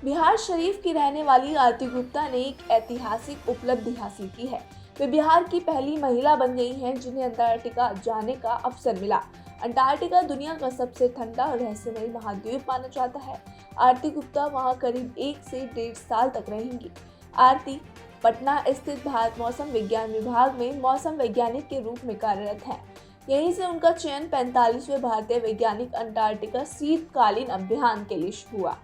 बिहार शरीफ की रहने वाली आरती गुप्ता ने एक ऐतिहासिक उपलब्धि हासिल की है। वे बिहार की पहली महिला बन गई हैं जिन्हें अंटार्कटिका जाने का अवसर मिला। अंटार्कटिका दुनिया का सबसे ठंडा और रहस्यमयी महाद्वीप माना जाता है। आरती गुप्ता वहां करीब 1 से 1.5 साल तक रहेंगी। आरती पटना स्थित भारत मौसम विज्ञान विभाग में मौसम वैज्ञानिक के रूप में कार्यरत हैं। यहीं से उनका चयन 45वें भारतीय वैज्ञानिक अंटार्कटिका शीतकालीन अभियान के लिए हुआ।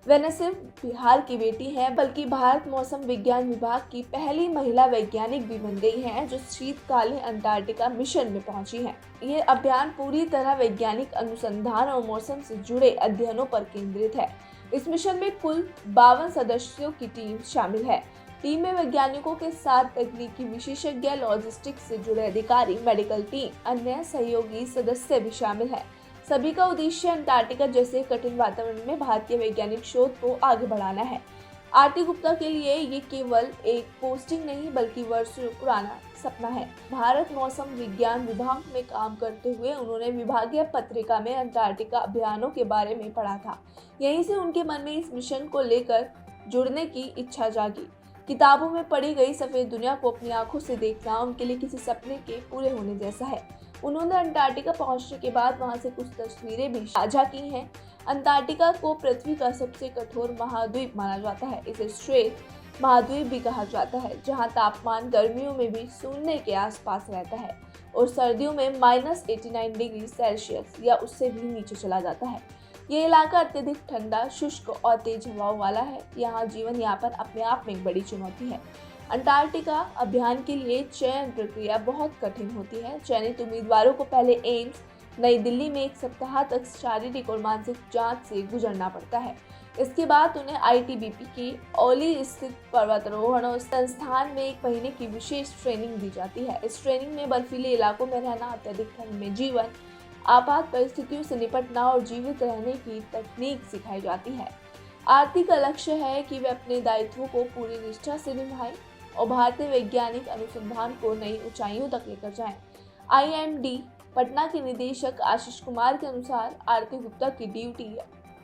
वे न सिर्फ बिहार की बेटी हैं बल्कि भारत मौसम विज्ञान विभाग की पहली महिला वैज्ञानिक भी बन गई हैं जो शीतकालीन अंटार्कटिका मिशन में पहुंची हैं। ये अभियान पूरी तरह वैज्ञानिक अनुसंधान और मौसम से जुड़े अध्ययनों पर केंद्रित है। इस मिशन में कुल 52 सदस्यों की टीम शामिल है। टीम में वैज्ञानिकों के साथ तकनीकी विशेषज्ञ, लॉजिस्टिक्स से जुड़े अधिकारी, मेडिकल टीम, अन्य सहयोगी सदस्य भी शामिल हैं। सभी का उद्देश्य अंटार्कटिका जैसे कठिन वातावरण में भारतीय वैज्ञानिक शोध को आगे बढ़ाना है। आरती गुप्ता के लिए ये केवल एक पोस्टिंग नहीं बल्कि वर्षों पुराना सपना है। भारत मौसम विज्ञान विभाग में काम करते हुए उन्होंने विभागीय पत्रिका में अंटार्कटिका अभियानों के बारे में पढ़ा था। यहीं से उनके मन में इस मिशन को लेकर जुड़ने की इच्छा जागी। किताबों में पढ़ी गई सफेद दुनिया को अपनी आंखों से देखना उनके लिए किसी सपने के पूरे होने जैसा है। उन्होंने अंटार्कटिका पहुंचने के बाद वहां से कुछ तस्वीरें भी साझा की हैं। अंटार्कटिका को पृथ्वी का सबसे कठोर महाद्वीप माना जाता है। इसे श्वेत महाद्वीप भी कहा जाता है, जहां तापमान गर्मियों में भी शून्य के आसपास रहता है और सर्दियों में -89 डिग्री सेल्सियस या उससे भी नीचे चला जाता है। ये इलाका अत्यधिक ठंडा, शुष्क और तेज हवाओं वाला है। यहाँ जीवन यापन अपने आप में एक बड़ी चुनौती है। अंटार्कटिका अभियान के लिए चयन प्रक्रिया बहुत कठिन होती है। चयनित उम्मीदवारों को पहले एम्स नई दिल्ली में 1 सप्ताह तक शारीरिक और मानसिक जांच से गुजरना पड़ता है। इसके बाद उन्हें आईटीबीपी की औली स्थित पर्वतारोहण संस्थान में 1 महीने की विशेष ट्रेनिंग दी जाती है। इस ट्रेनिंग में बर्फीले इलाकों में रहना, अत्यधिक ठंड में जीवन, आपात परिस्थितियों से निपटना और जीवित रहने की तकनीक सिखाई जाती है। आरती का लक्ष्य है कि वे अपने दायित्वों को पूरी निष्ठा से निभाएं और भारतीय वैज्ञानिक अनुसंधान को नई ऊंचाइयों तक लेकर जाएं। आईएमडी पटना के निदेशक आशीष कुमार के अनुसार आरती गुप्ता की ड्यूटी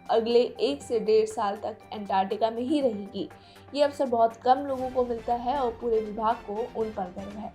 अगले 1 से 1.5 साल तक अंटार्कटिका में ही रहेगी। ये अवसर बहुत कम लोगों को मिलता है और पूरे विभाग को उन पर गर्व है।